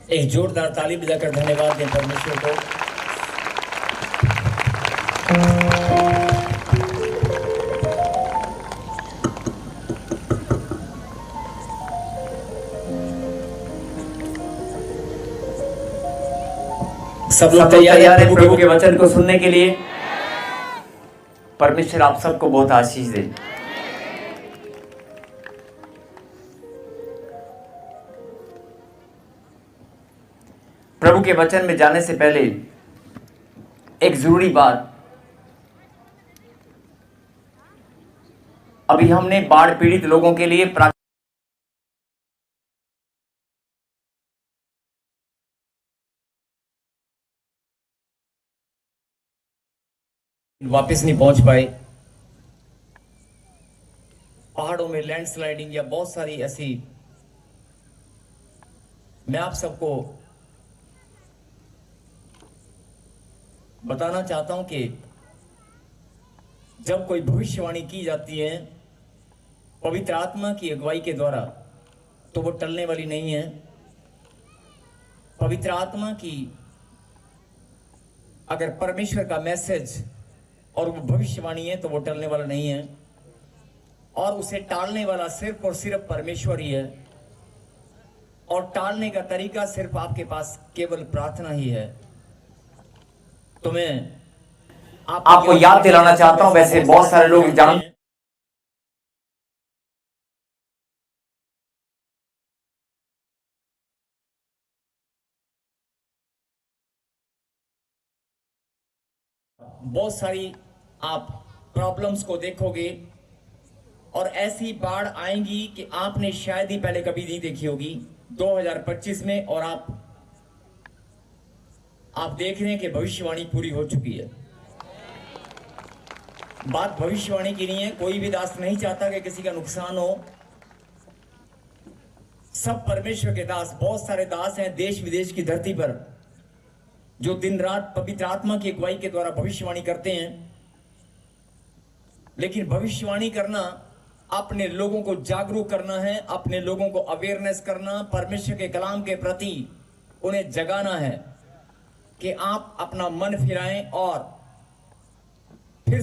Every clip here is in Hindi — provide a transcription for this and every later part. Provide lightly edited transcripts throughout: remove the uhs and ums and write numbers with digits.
एक जोरदार ताली बजाकर धन्यवाद दें परमेश्वर को। सब लोग तैयार हैं प्रभु के वचन को सुनने के लिए। परमेश्वर आप सबको बहुत आशीष दे। प्रभु के वचन में जाने से पहले एक जरूरी बात, अभी हमने बाढ़ पीड़ित लोगों के लिए वापस नहीं पहुंच पाए। पहाड़ों में लैंडस्लाइडिंग या बहुत सारी ऐसी, मैं आप सबको बताना चाहता हूं कि जब कोई भविष्यवाणी की जाती है पवित्र आत्मा की अगुवाई के द्वारा, तो वो टलने वाली नहीं है। पवित्र आत्मा की अगर परमेश्वर का मैसेज और वो भविष्यवाणी है तो वो टलने वाला नहीं है, और उसे टालने वाला सिर्फ और सिर्फ परमेश्वर ही है। और टालने का तरीका सिर्फ आपके पास केवल प्रार्थना ही है। तो मैं आपको याद दिलाना चाहता हूं, वैसे बहुत सारे लोग जान बहुत सारी आप प्रॉब्लम्स को देखोगे और ऐसी बाढ़ आएंगी कि आपने शायद ही पहले कभी नहीं देखी होगी 2025 में। और आप देख रहे हैं कि भविष्यवाणी पूरी हो चुकी है। बात भविष्यवाणी की नहीं है, कोई भी दास नहीं चाहता कि किसी का नुकसान हो। सब परमेश्वर के दास, बहुत सारे दास हैं देश विदेश की धरती पर जो दिन रात पवित्र आत्मा की अगुवाई के द्वारा भविष्यवाणी करते हैं। लेकिन भविष्यवाणी करना, अपने लोगों को जागरूक करना है, अपने लोगों को अवेयरनेस करना, परमेश्वर के कलाम के प्रति उन्हें जगाना है कि आप अपना मन फिराएं और फिर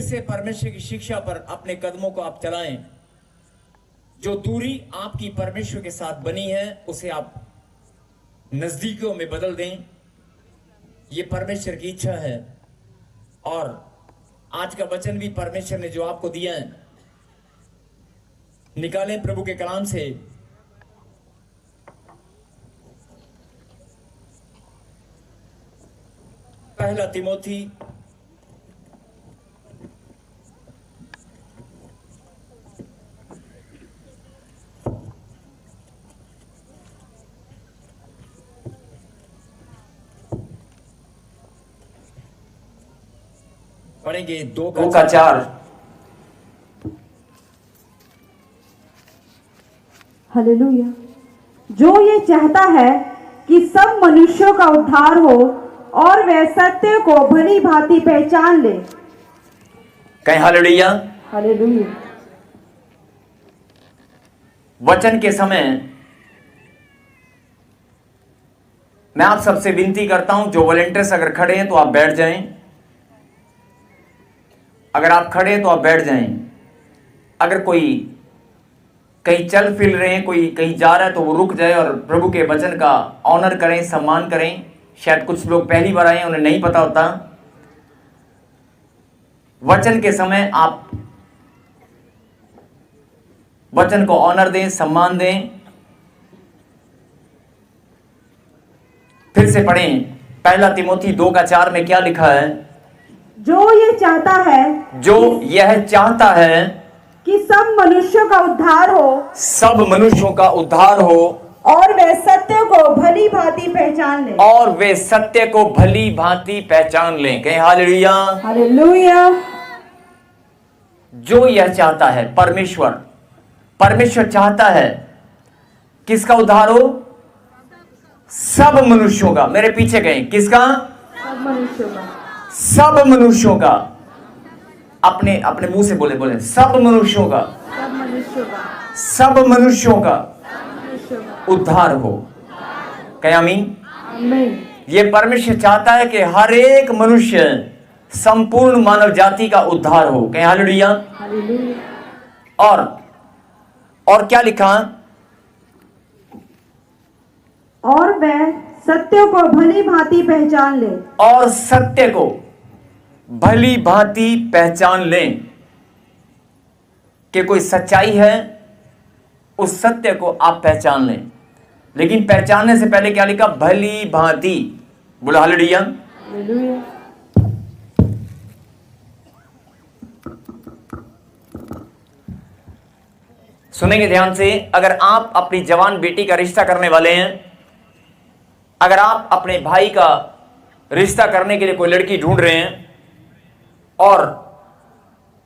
से परमेश्वर की शिक्षा पर अपने कदमों को आप चलाएं। जो दूरी आपकी परमेश्वर के साथ बनी है उसे आप नजदीकियों में बदल दें। ये परमेश्वर की इच्छा है। और आज का वचन भी परमेश्वर ने जो आपको दिया है, निकालें प्रभु के कलाम से। पहला तिमोथी पढ़ेंगे 2:4। हालेलुया। जो ये चाहता है कि सब मनुष्यों का उद्धार हो और वे सत्य को भली भांति पहचान ले। कहें हालेलुया। हालेलुया। वचन के समय मैं आप सबसे विनती करता हूं, जो वॉलंटियर्स अगर खड़े हैं तो आप बैठ जाएं। अगर आप खड़े हैं तो आप बैठ जाएं। अगर कोई कहीं चल फिर रहे हैं, कोई कहीं जा रहा है, तो वो रुक जाए और प्रभु के वचन का ऑनर करें, सम्मान करें। शायद कुछ लोग पहली बार आए हैं, उन्हें नहीं पता होता। वचन के समय आप वचन को ऑनर दें, सम्मान दें। फिर से पढ़ें, पहला तिमोथी 2:4 में क्या लिखा है? जो यह चाहता है कि सब मनुष्यों का उद्धार हो, सब मनुष्यों का उद्धार हो और वे सत्य को भली भांति पहचान लें। और वे सत्य को भली भांति पहचान लें। कहें हालेलुया। हालेलुया। जो यह चाहता है, परमेश्वर चाहता है किसका उद्धार हो? सब मनुष्यों का। मेरे पीछे गए, किसका? सब मनुष्यों का। सब मनुष्यों का। अपने मुंह से बोले सब मनुष्यों का। सब मनुष्यों का। सब मनुष्यों का। सब मनुष्यों का। उद्धार हो। क्या आमीन? आमीन। ये परमेश्वर चाहता है कि हर एक मनुष्य, संपूर्ण मानव जाति का उद्धार हो। क्या हालेलुया? हालेलुया। और क्या लिखा? और वह सत्य को भली भांति पहचान ले। और सत्य को भली भांति पहचान लें कि कोई सच्चाई है, उस सत्य को आप पहचान लें। लेकिन पहचानने से पहले क्या लिखा? भली भांति। बोलो हालेलुया। हालेलुया। सुनेंगे ध्यान से। अगर आप अपनी जवान बेटी का रिश्ता करने वाले हैं, अगर आप अपने भाई का रिश्ता करने के लिए कोई लड़की ढूंढ रहे हैं, और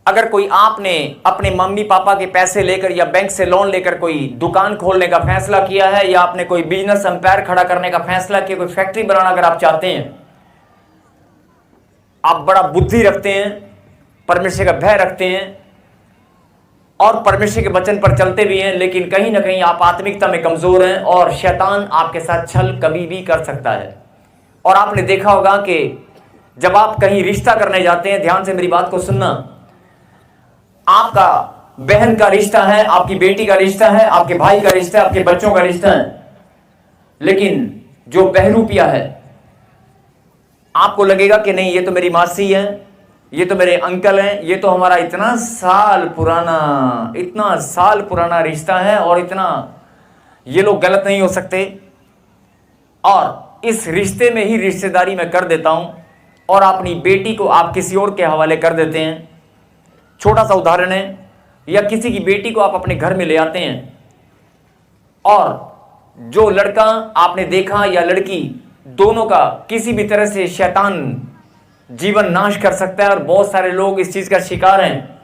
अगर कोई आपने अपने मम्मी पापा के पैसे लेकर या बैंक से लोन लेकर कोई दुकान खोलने का फैसला किया है, या आपने कोई बिजनेस एम्पायर खड़ा करने का फैसला किया, कोई फैक्ट्री बनाना अगर आप चाहते हैं, आप बड़ा बुद्धि रखते हैं, परमेश्वर का भय रखते हैं और परमेश्वर के वचन पर चलते भी हैं, लेकिन कहीं ना कहीं आप आत्मिकता में कमजोर हैं और शैतान आपके साथ छल कभी भी कर सकता है। और आपने देखा होगा कि जब आप कहीं रिश्ता करने जाते हैं, ध्यान से मेरी बात को सुनना, आपका बहन का रिश्ता है, आपकी बेटी का रिश्ता है, आपके भाई का रिश्ता है, आपके बच्चों का रिश्ता है, लेकिन जो बहरूपिया है, आपको लगेगा कि नहीं ये तो मेरी मासी है, ये तो मेरे अंकल हैं, ये तो हमारा इतना साल पुराना रिश्ता है और इतना ये लोग गलत नहीं हो सकते, और इस रिश्ते में ही रिश्तेदारी मैं कर देता हूं और अपनी बेटी को आप किसी और के हवाले कर देते हैं। छोटा सा उदाहरण है, या किसी की बेटी को आप अपने घर में ले आते हैं और जो लड़का आपने देखा या लड़की, दोनों का किसी भी तरह से शैतान जीवन नाश कर सकता है। और बहुत सारे लोग इस चीज का शिकार हैं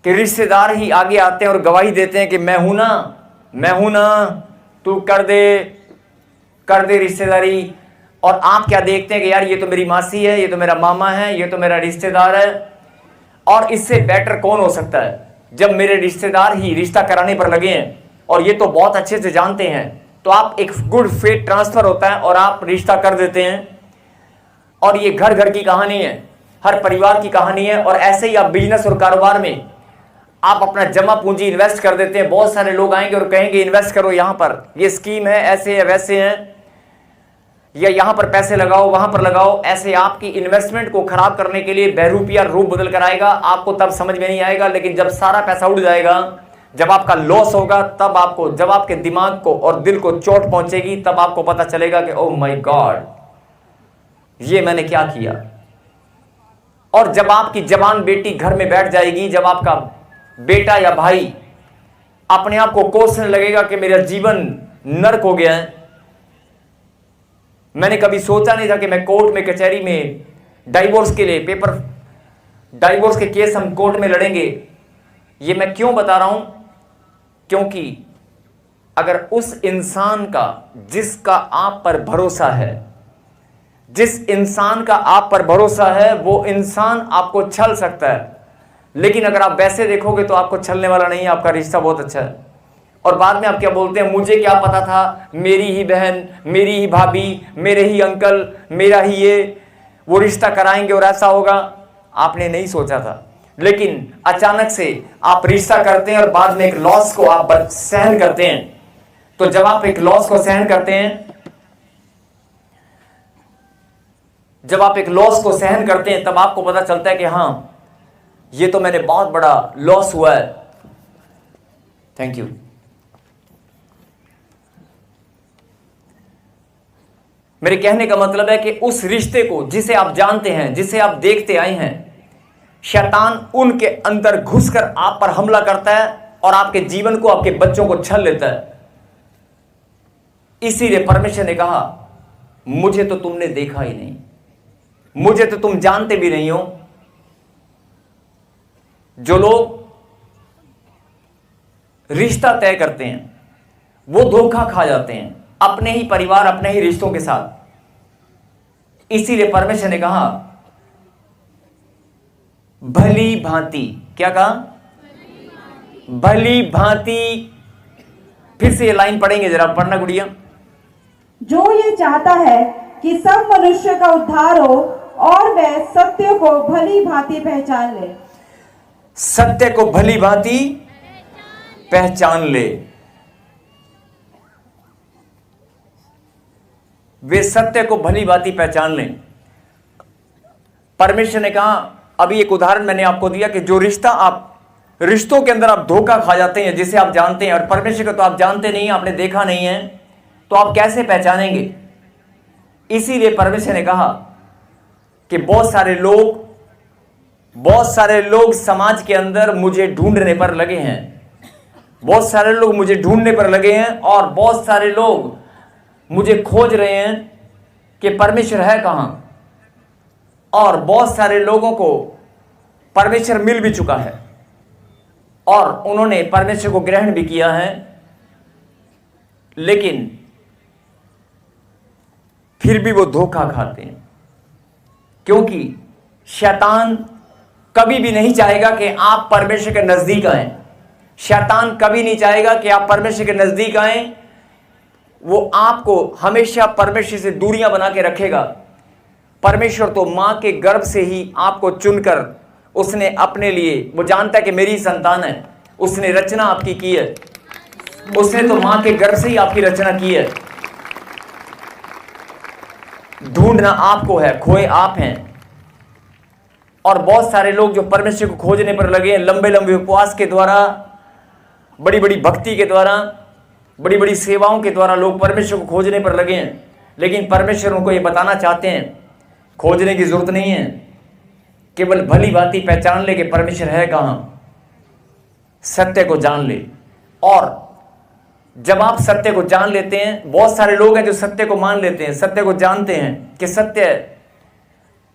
कि रिश्तेदार ही आगे आते हैं और गवाही देते हैं कि मैं हूं ना, तू कर दे रिश्तेदारी। और आप क्या देखते हैं कि यार ये तो मेरी मासी है, ये तो मेरा मामा है, ये तो मेरा रिश्तेदार है, और इससे बेटर कौन हो सकता है जब मेरे रिश्तेदार ही रिश्ता कराने पर लगे हैं और ये तो बहुत अच्छे से जानते हैं, तो आप एक गुड फेथ ट्रांसफर होता है और आप रिश्ता कर देते हैं। और ये घर घर की कहानी है, हर परिवार की कहानी है। और ऐसे ही आप बिजनेस और कारोबार में आप अपना जमा पूंजी इन्वेस्ट कर देते हैं। बहुत सारे लोग आएंगे और कहेंगे इन्वेस्ट करो, यहां पर ये स्कीम है, ऐसे है, वैसे है, या यहां पर पैसे लगाओ, वहां पर लगाओ। ऐसे आपकी इन्वेस्टमेंट को खराब करने के लिए बहरूपिया रूप बदल कर आएगा। आपको तब समझ में नहीं आएगा, लेकिन जब सारा पैसा उड़ जाएगा, जब आपका लॉस होगा, तब आपको, जब आपके दिमाग को और दिल को चोट पहुंचेगी, तब आपको पता चलेगा कि ओह माय गॉड, ये मैंने क्या किया। और जब आपकी जवान बेटी घर में बैठ जाएगी, जब आपका बेटा या भाई अपने आप को कोसने लगेगा कि मेरा जीवन नर्क हो गया है, मैंने कभी सोचा नहीं था कि मैं कोर्ट में, कचहरी में डाइवोर्स के लिए डाइवोर्स के केस हम कोर्ट में लड़ेंगे। ये मैं क्यों बता रहा हूं? क्योंकि अगर उस इंसान का, जिसका आप पर भरोसा है, जिस इंसान का आप पर भरोसा है, वो इंसान आपको छल सकता है, लेकिन अगर आप वैसे देखोगे तो आपको छलने वाला नहीं है, आपका रिश्ता बहुत अच्छा है। और बाद में आप क्या बोलते हैं, मुझे क्या पता था, मेरी ही बहन, मेरी ही भाभी, मेरे ही अंकल, मेरा ही ये, वो रिश्ता कराएंगे और ऐसा होगा। आपने नहीं सोचा था, लेकिन अचानक से आप रिश्ता करते हैं और बाद में एक लॉस को आप सहन करते हैं। तो जब आप एक लॉस को सहन करते हैं, तब आपको पता चलता है कि हां, ये तो मैंने बहुत बड़ा लॉस हुआ है। Thank you. मेरे कहने का मतलब है कि उस रिश्ते को, जिसे आप जानते हैं, जिसे आप देखते आए हैं, शैतान उनके अंदर घुसकर आप पर हमला करता है और आपके जीवन को, आपके बच्चों को छल लेता है। इसीलिए परमेश्वर ने कहा, मुझे तो तुमने देखा ही नहीं, मुझे तो तुम जानते भी नहीं हो। जो लोग रिश्ता तय करते हैं वो धोखा खा जाते हैं, अपने ही परिवार, अपने ही रिश्तों के साथ। इसीलिए परमेश्वर ने कहा, भली भांति, क्या कहा? भली भांति फिर से ये लाइन पढ़ेंगे, जरा पढ़ना गुड़िया। जो ये चाहता है कि सब मनुष्य का उद्धार हो और वह सत्य को भली भांति पहचान ले। सत्य को भली भांति पहचान ले। वे सत्य को भली भांति पहचान लें। परमेश्वर ने कहा, अभी एक उदाहरण मैंने आपको दिया कि जो रिश्तों के अंदर आप धोखा खा जाते हैं, जिसे आप जानते हैं और परमेश्वर को तो आप जानते नहीं, आपने देखा नहीं है, तो आप कैसे पहचानेंगे? इसीलिए परमेश्वर ने कहा कि बहुत सारे लोग समाज के अंदर मुझे ढूंढने पर लगे हैं। बहुत सारे लोग मुझे ढूंढने पर लगे हैं और बहुत सारे लोग मुझे खोज रहे हैं कि परमेश्वर है कहां। और बहुत सारे लोगों को परमेश्वर मिल भी चुका है और उन्होंने परमेश्वर को ग्रहण भी किया है, लेकिन फिर भी वो धोखा खाते हैं, क्योंकि शैतान कभी भी नहीं चाहेगा कि आप परमेश्वर के नजदीक आए। शैतान कभी नहीं चाहेगा कि आप परमेश्वर के नजदीक आए। वो आपको हमेशा परमेश्वर से दूरियां बना के रखेगा। परमेश्वर तो मां के गर्भ से ही आपको चुनकर उसने अपने लिए, वो जानता है कि मेरी संतान है, उसने रचना आपकी की है। उसने तो मां के गर्भ से ही आपकी रचना की है। ढूंढना आपको है, खोए आप हैं। और बहुत सारे लोग जो परमेश्वर को खोजने पर लगे हैं, लंबे लंबे उपवास के द्वारा, बड़ी बड़ी भक्ति के द्वारा, बड़ी बड़ी सेवाओं के द्वारा लोग परमेश्वर को खोजने पर लगे हैं, लेकिन परमेश्वर उनको ये बताना चाहते हैं, खोजने की जरूरत नहीं है, केवल भली भांति पहचान ले कि परमेश्वर है कहां। सत्य को जान ले। और जब आप सत्य को जान लेते हैं, बहुत सारे लोग हैं जो सत्य को मान लेते हैं, सत्य को जानते हैं कि सत्य है,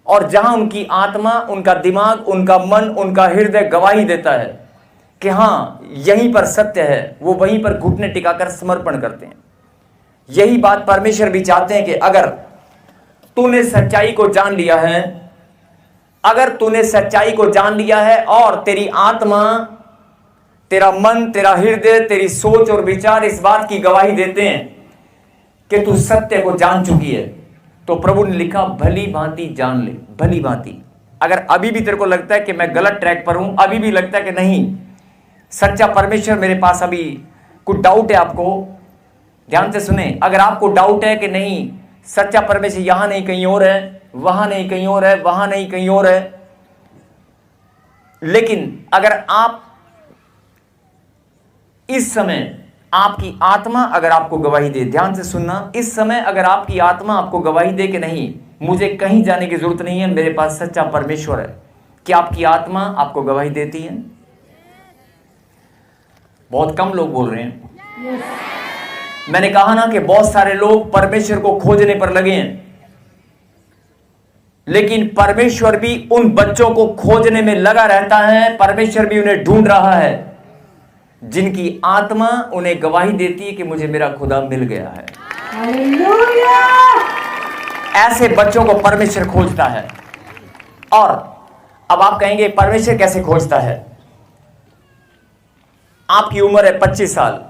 और जहां उनकी आत्मा, उनका दिमाग, उनका मन, उनका हृदय गवाही देता है कि हां यहीं पर सत्य है, वो वहीं पर घुटने टिकाकर समर्पण करते हैं। यही बात परमेश्वर भी चाहते हैं कि अगर तूने सच्चाई को जान लिया है, अगर तूने सच्चाई को जान लिया है और तेरी आत्मा, तेरा मन, तेरा हृदय, तेरी सोच और विचार इस बात की गवाही देते हैं कि तू सत्य को जान चुकी है, तो प्रभु ने लिखा भली भांति जान ले। भली भांति। अगर अभी भी तेरे को लगता है कि मैं गलत ट्रैक पर हूं, अभी भी लगता है कि नहीं सच्चा परमेश्वर मेरे पास, अभी कुछ डाउट है आपको, ध्यान से सुने। अगर आपको डाउट है कि नहीं सच्चा परमेश्वर यहां नहीं कहीं और है, वहां नहीं कहीं और है, वहां नहीं कहीं और है, लेकिन अगर आप इस समय आपकी आत्मा अगर आपको गवाही दे, ध्यान से सुनना, इस समय अगर आपकी आत्मा आपको गवाही दे कि नहीं मुझे कहीं जाने की जरूरत नहीं है, मेरे पास सच्चा परमेश्वर है, क्या आपकी आत्मा आपको गवाही देती है? बहुत कम लोग बोल रहे हैं। मैंने कहा ना कि बहुत सारे लोग परमेश्वर को खोजने पर लगे हैं, लेकिन परमेश्वर भी उन बच्चों को खोजने में लगा रहता है। परमेश्वर भी उन्हें ढूंढ रहा है जिनकी आत्मा उन्हें गवाही देती है कि मुझे मेरा खुदा मिल गया है। हालेलुया! ऐसे बच्चों को परमेश्वर खोजता है। और अब आप कहेंगे परमेश्वर कैसे खोजता है? आपकी उम्र है 25 साल,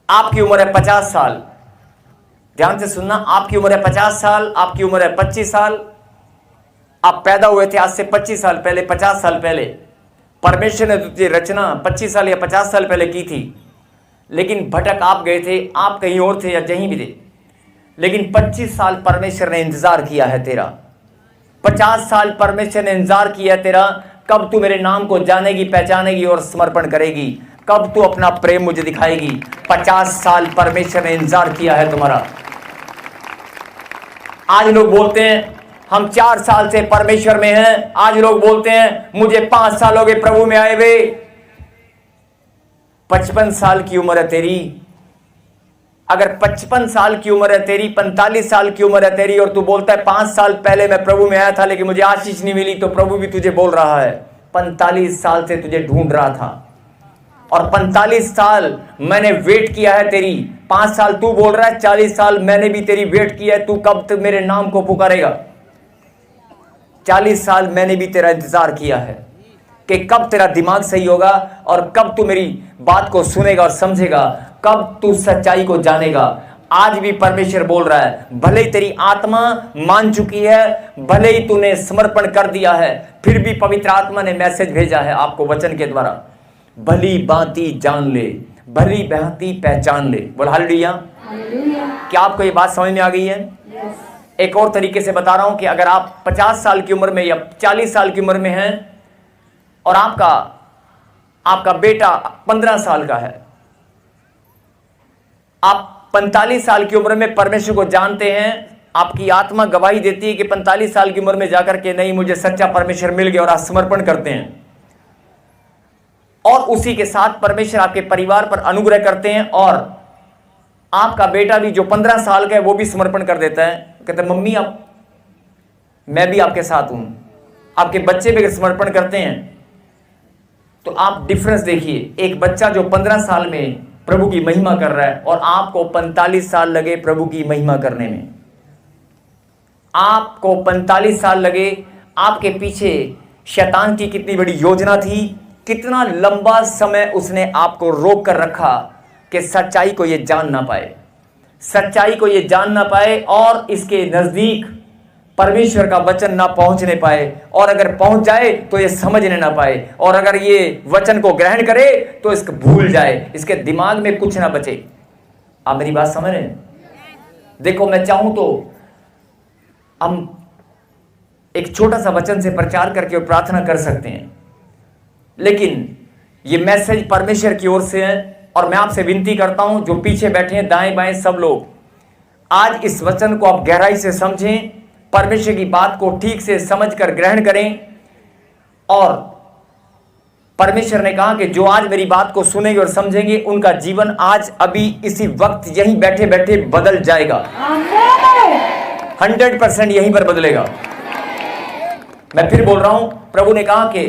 आपकी उम्र है 50 साल, ध्यान से सुनना, आपकी उम्र है 50 साल, आपकी उम्र है 25 साल, आप पैदा हुए थे आज से 25 साल पहले, 50 साल पहले। परमेश्वर ने तुझे रचना 25 साल या 50 साल पहले की थी, लेकिन भटक आप गए थे, आप कहीं और थे या कहीं भी थे, लेकिन 25 साल परमेश्वर ने इंतजार किया है तेरा। 50 साल परमेश्वर ने इंतजार किया है तेरा, कब तू मेरे नाम को जानेगी, पहचानेगी और समर्पण करेगी, कब तू अपना प्रेम मुझे दिखाएगी। 50 साल परमेश्वर ने इंतजार किया है तुम्हारा। आज लोग बोलते हैं हम 4 साल से परमेश्वर में हैं, आज लोग बोलते हैं मुझे 5 साल हो गए प्रभु में आए हुए। 55 साल की उम्र है तेरी, अगर 55 साल की उम्र है तेरी, 45 साल की उम्र है तेरी, और तू बोलता है 5 साल पहले मैं प्रभु में आया था लेकिन मुझे आशीष नहीं मिली, तो प्रभु भी तुझे बोल रहा है 45 साल से तुझे ढूंढ रहा था और 45 साल मैंने वेट किया है तेरी। 5 साल तू बोल रहा है, 40 साल मैंने भी तेरी वेट किया है, तू कब तक मेरे नाम को पुकारेगा। 40 साल मैंने भी तेरा इंतजार किया है कि कब तेरा दिमाग सही होगा और कब तू मेरी बात को सुनेगा और समझेगा। कब तू सच्चाई को जानेगा? आज भी परमेश्वर बोल रहा है, भले ही तेरी आत्मा मान चुकी है, भले ही तूने समर्पण कर दिया है, फिर भी पवित्र आत्मा ने मैसेज भेजा है आपको वचन के द्वारा, भली भांति जान ले, भली भांति पहचान ले। बोल हालेलुया। क्या आपको ये बात समझ में आ गई है? एक और तरीके से बता रहा हूं कि अगर आप 50 साल की उम्र में या 40 साल की उम्र में हैं और आपका बेटा 15 साल का है, आप 45 साल की उम्र में परमेश्वर को जानते हैं, आपकी आत्मा गवाही देती है कि 45 साल की उम्र में जाकर के नहीं, मुझे सच्चा परमेश्वर मिल गया, और आप समर्पण करते हैं, और उसी के साथ परमेश्वर आपके परिवार पर अनुग्रह करते हैं, और आपका बेटा भी जो 15 साल का है वो भी समर्पण कर देता है, कहते हैं मम्मी मैं भी आपके साथ हूं, आपके बच्चे भी समर्पण करते हैं, तो आप डिफरेंस देखिए। एक बच्चा जो 15 साल में प्रभु की महिमा कर रहा है और आपको 45 साल लगे प्रभु की महिमा करने में, आपको 45 साल लगे, आपके पीछे शैतान की कितनी बड़ी योजना थी, कितना लंबा समय उसने आपको रोक कर रखा कि सच्चाई को ये जान ना पाए, सच्चाई को ये जान ना पाए, और इसके नजदीक परमेश्वर का वचन ना पहुंचने पाए, और अगर पहुंच जाए तो ये समझने ना पाए, और अगर ये वचन को ग्रहण करे तो इसको भूल जाए, इसके दिमाग में कुछ ना बचे। आप मेरी बात समझ रहे हैं? देखो, मैं चाहूं तो हम एक छोटा सा वचन से प्रचार करके और प्रार्थना कर सकते हैं, लेकिन ये मैसेज परमेश्वर की ओर से है, और मैं आपसे विनती करता हूं, जो पीछे बैठे हैं दाएं बाएं सब लोग, आज इस वचन को आप गहराई से समझें, परमेश्वर की बात को ठीक से समझकर ग्रहण करें, और परमेश्वर ने कहा कि जो आज मेरी बात को सुनेंगे और समझेंगे उनका जीवन आज अभी इसी वक्त यहीं बैठे बैठे बदल जाएगा। 100% यहीं पर बदलेगा। मैं फिर बोल रहा हूं, प्रभु ने कहा कि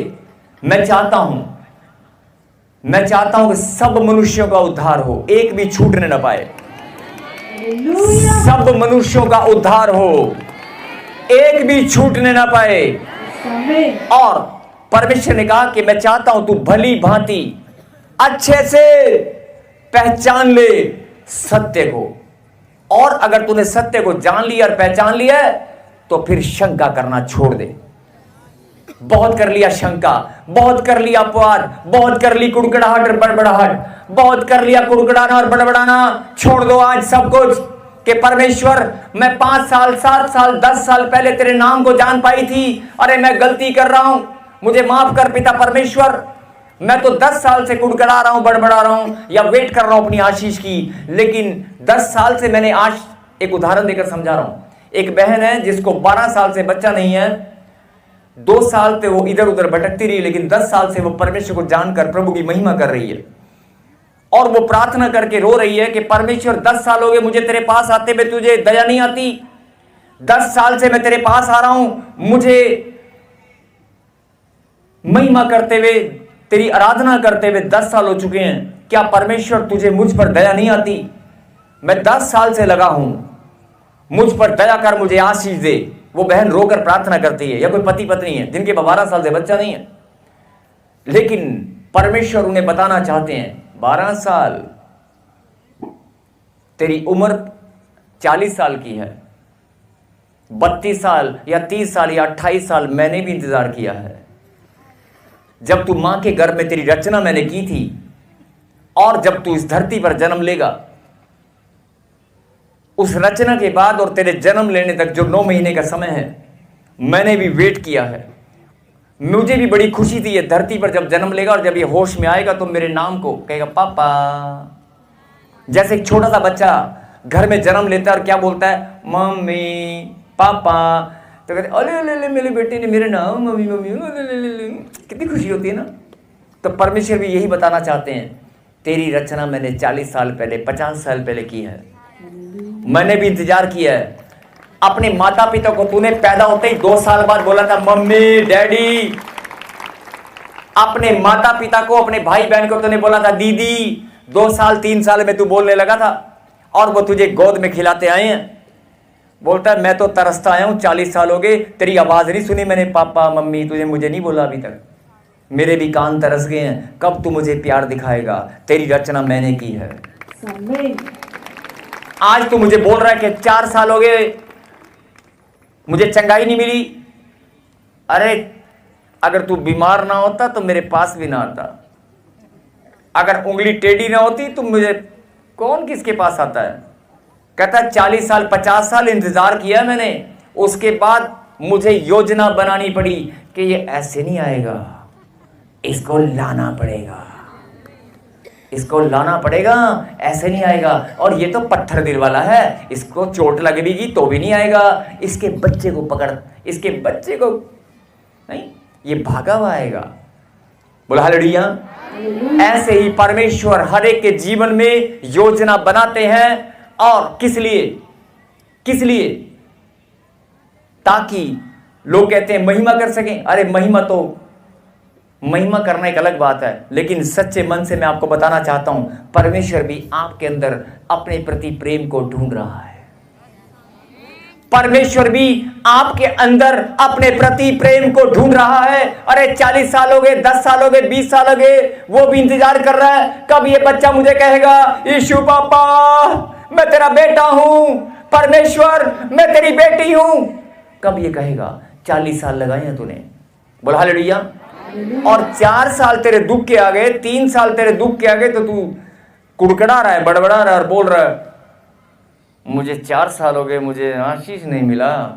मैं चाहता हूं कि सब मनुष्यों का उद्धार हो, एक भी छूटने न पाए। सब मनुष्यों का उद्धार हो, एक भी छूटने ना पाए। और परमेश्वर ने कहा कि मैं चाहता हूं तू भली भांति अच्छे से पहचान ले सत्य को, और अगर तूने सत्य को जान लिया और पहचान लिया तो फिर शंका करना छोड़ दे। बहुत कर लिया शंका, बहुत कर लिया अपवाद, बहुत कर ली कुड़कुड़ाहट और बड़बड़ाहट, बहुत कर लिया कुड़कुड़ाना और बड़बड़ाना। छोड़ दो आज सब कुछ कि परमेश्वर मैं 5 साल 7 साल 10 साल पहले तेरे नाम को जान पाई थी, अरे मैं गलती कर रहा हूं, मुझे माफ कर पिता परमेश्वर। मैं तो 10 साल से कुड़कुड़ा रहा हूं, बड़बड़ा रहा हूं, या वेट कर रहा हूं अपनी आशीष की, लेकिन 10 साल से मैंने आज एक उदाहरण देकर समझा रहा हूं। एक बहन है जिसको 12 साल से बच्चा नहीं है, 2 साल से वो इधर उधर भटकती रही, लेकिन 10 साल से वो परमेश्वर को जानकर प्रभु की महिमा कर रही है, और वो प्रार्थना करके रो रही है कि परमेश्वर 10 साल हो गए मुझे तेरे पास आते हुए, तुझे दया नहीं आती। 10 साल से मैं तेरे पास आ रहा हूं, मुझे महिमा करते हुए, तेरी आराधना करते हुए 10 साल हो चुके हैं, क्या परमेश्वर तुझे मुझ पर दया नहीं आती? मैं 10 साल से लगा हूं, मुझ पर दया कर, मुझे आशीष दे। वो बहन रोकर प्रार्थना करती है, या कोई पति पत्नी है जिनके 12 साल से बच्चा नहीं है, लेकिन परमेश्वर उन्हें बताना चाहते हैं 12 साल, तेरी उम्र 40 साल की है, 32 साल या 30 साल या 28 साल मैंने भी इंतजार किया है। जब तू मां के गर्भ में तेरी रचना मैंने की थी, और जब तू इस धरती पर जन्म लेगा, उस रचना के बाद और तेरे जन्म लेने तक जो 9 महीने का समय है, मैंने भी वेट किया है। मुझे भी बड़ी खुशी थी ये धरती पर जब जन्म लेगा, और जब ये होश में आएगा तो मेरे नाम को कहेगा पापा। जैसे एक छोटा सा बच्चा घर में जन्म लेता है और क्या बोलता है, मम्मी पापा, तो कहते अरे अरे मेरे बेटे ने मेरे नाम मम्मी मम्मी, कितनी खुशी होती है ना। तो परमेश्वर भी यही बताना चाहते हैं, तेरी रचना मैंने 40 साल पहले 50 साल पहले की है, मैंने भी इंतजार किया है। अपने माता पिता को तूने पैदा होते ही 2 साल बाद बोला था मम्मी डैडी। अपने माता पिता को, अपने भाई बहन को तूने बोला था दीदी। 2 साल 3 साल में तू बोलने लगा था, और वो तुझे गोद में खिलाते आए हैं। बोलता है मैं तो तरसता आया हूं, 40 साल हो गए, तेरी आवाज नहीं सुनी मैंने पापा मम्मी, तुझे मुझे नहीं बोला अभी तक। मेरे भी कान तरस गए हैं, कब तू मुझे प्यार दिखाएगा, तेरी रचना मैंने की है। आमीन। आज तू मुझे बोल रहा है कि 4 साल हो गए मुझे चंगाई नहीं मिली। अरे अगर तू बीमार ना होता तो मेरे पास भी ना आता। अगर उंगली टेढ़ी ना होती तो मुझे कौन किसके पास आता है। कहता 40 साल 50 साल इंतजार किया मैंने, उसके बाद मुझे योजना बनानी पड़ी कि ये ऐसे नहीं आएगा, इसको लाना पड़ेगा, इसको लाना पड़ेगा, ऐसे नहीं आएगा। और ये तो पत्थर दिल वाला है, इसको चोट लगेगी तो भी नहीं आएगा। इसके बच्चे को पकड़, इसके बच्चे को नहीं, ये भागा हुआ आएगा। बोला हालेलुया। ऐसे ही परमेश्वर हर एक के जीवन में योजना बनाते हैं। और किस लिए? किस लिए? ताकि लोग कहते हैं महिमा कर सकें। अरे महिमा करना एक अलग बात है, लेकिन सच्चे मन से मैं आपको बताना चाहता हूं, परमेश्वर भी आपके अंदर अपने प्रति प्रेम को ढूंढ रहा है। परमेश्वर भी आपके अंदर अपने प्रति प्रेम को ढूंढ रहा है। अरे 40 साल हो गए, 10 साल हो गए, 20 साल हो गए, वो भी इंतजार कर रहा है कब ये बच्चा मुझे कहेगा यीशु पापा मैं तेरा बेटा हूं, परमेश्वर मैं तेरी बेटी हूं। कब ये कहेगा? 40 साल लगाए हैं तूने। बोला हालेलुया। और 4 साल तेरे दुख के आ गए, 3 साल तेरे दुख के आ गए, तो तू कुड़कड़ा रहा है, बड़बड़ा रहा है और बोल रहा है मुझे 4 साल हो गए, मुझे आशीष नहीं मिला।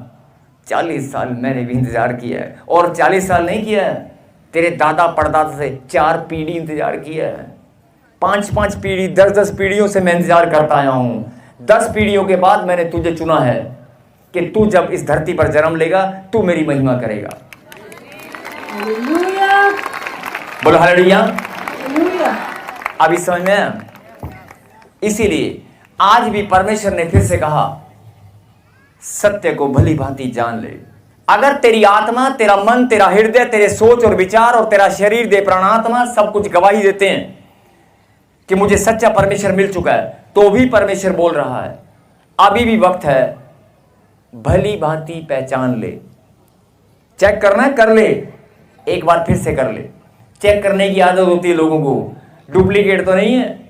40 साल मैंने भी इंतजार किया है। और 40 साल नहीं किया है, तेरे दादा परदादा से 4 पीढ़ी इंतजार किया है, 5-5 पीढ़ी, 10-10 पीढ़ियों से मैं इंतजार करता आया हूं। 10 पीढ़ियों के बाद मैंने तुझे चुना है कि तू जब इस धरती पर जन्म लेगा तू मेरी महिमा करेगा। बोलो हालेलुया। अब इस समझ में, इसीलिए आज भी परमेश्वर ने फिर से कहा सत्य को भली भांति जान ले। अगर तेरी आत्मा, तेरा मन, तेरा हृदय, तेरे सोच और विचार और तेरा शरीर, दे प्राणात्मा सब कुछ गवाही देते हैं कि मुझे सच्चा परमेश्वर मिल चुका है, तो भी परमेश्वर बोल रहा है अभी भी वक्त है, भली भांति पहचान ले। चेक करना है, कर ले, एक बार फिर से कर ले। चेक करने की आदत होती है लोगों को, डुप्लीकेट तो नहीं है।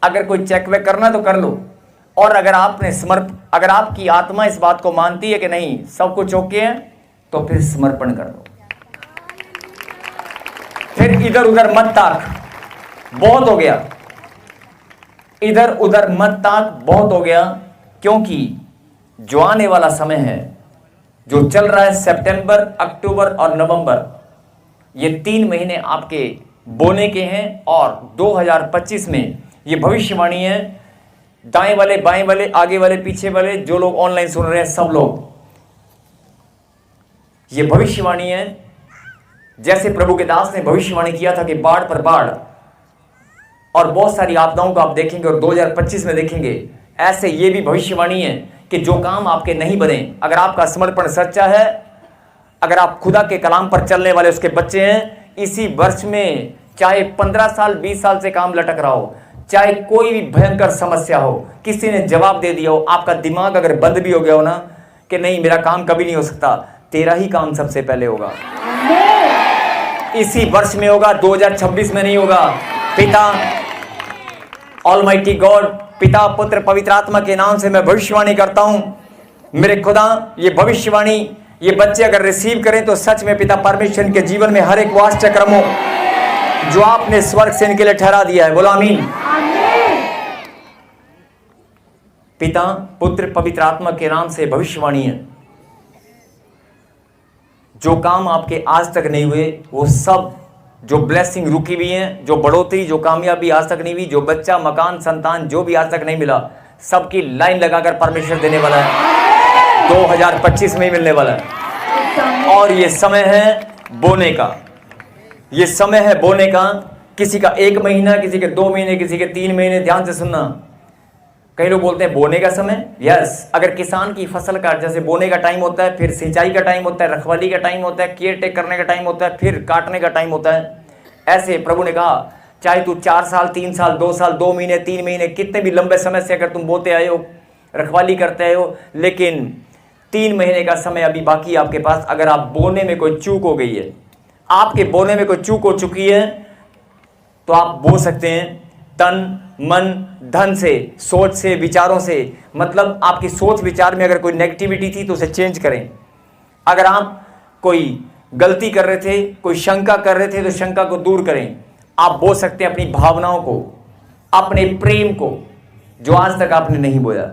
अगर कोई चेक वेक करना तो कर लो। और अगर अगर आपकी आत्मा इस बात को मानती है कि नहीं सब कुछ ओके है, तो फिर समर्पण कर दो। फिर इधर उधर मत ताक, बहुत हो गया। इधर उधर मत ताक, बहुत हो गया। क्योंकि जो आने वाला समय है, जो चल रहा है, सितंबर, अक्टूबर और नवंबर, ये 3 महीने आपके बोने के हैं। और 2025 में ये भविष्यवाणी है, दाएं वाले, बाएं वाले, आगे वाले, पीछे वाले, जो लोग ऑनलाइन सुन रहे हैं सब लोग, ये भविष्यवाणी है। जैसे प्रभु के दास ने भविष्यवाणी किया था कि बाढ़ पर बाढ़ और बहुत सारी आपदाओं को आप देखेंगे और 2025 में देखेंगे, ऐसे ये भी भविष्यवाणी है कि जो काम आपके नहीं बने, अगर आपका समर्पण सच्चा है, अगर आप खुदा के कलाम पर चलने वाले उसके बच्चे हैं, इसी वर्ष में चाहे 15 साल 20 साल से काम लटक रहा हो, चाहे कोई भी भयंकर समस्या हो, किसी ने जवाब दे दिया हो, आपका दिमाग अगर बंद भी हो गया हो ना कि नहीं मेरा काम कभी नहीं हो सकता, तेरा ही काम सबसे पहले होगा। इसी वर्ष में होगा, 2026 में नहीं होगा। पिता ऑलमाइटी गॉड, पिता पुत्र पवित्र आत्मा के नाम से मैं भविष्यवाणी करता हूं, मेरे खुदा ये भविष्यवाणी ये बच्चे अगर रिसीव करें तो सच में पिता परमेश्वर के जीवन में हर एक वो आश्चर्यक्रम हो जो आपने स्वर्ग से इनके लिए ठहरा दिया है। बोलो आमीन। पिता पुत्र पवित्र आत्मा के नाम से भविष्यवाणी है, जो काम आपके आज तक नहीं हुए वो सब, जो ब्लेसिंग रुकी हुई है, जो बढ़ोतरी, जो कामयाबी आज तक नहीं हुई, जो बच्चा, मकान, संतान जो भी आज तक नहीं मिला, सबकी लाइन लगाकर परमेश्वर देने वाला है। 2025 में ही मिलने वाला है। और ये समय है बोने का, ये समय है बोने का। किसी का 1 महीना, किसी के 2 महीने, किसी के 3 महीने। ध्यान से सुनना, कई लोग बोलते हैं बोने का समय। यस, अगर किसान की फसल का जैसे बोने का टाइम होता है, फिर सिंचाई का टाइम होता है, रखवाली का टाइम होता है, केयर टेक करने का टाइम होता है, फिर काटने का टाइम होता है, ऐसे प्रभु ने कहा चाहे तू 4 साल 3 साल 2 साल 2 महीने 3 महीने कितने भी लंबे समय से अगर तुम बोते आए हो, रखवाली करते हो, लेकिन 3 महीने का समय अभी बाकी है आपके पास। अगर आप बोने में कोई चूक हो गई है, आपके बोने में कोई चूक हो चुकी है, तो आप बो सकते हैं तन मन धन से, सोच से, विचारों से, मतलब आपकी सोच विचार में अगर कोई नेगेटिविटी थी तो उसे चेंज करें। अगर आप कोई गलती कर रहे थे, कोई शंका कर रहे थे तो शंका को दूर करें। आप बो सकते हैं अपनी भावनाओं को, अपने प्रेम को, जो आज तक आपने नहीं बोया,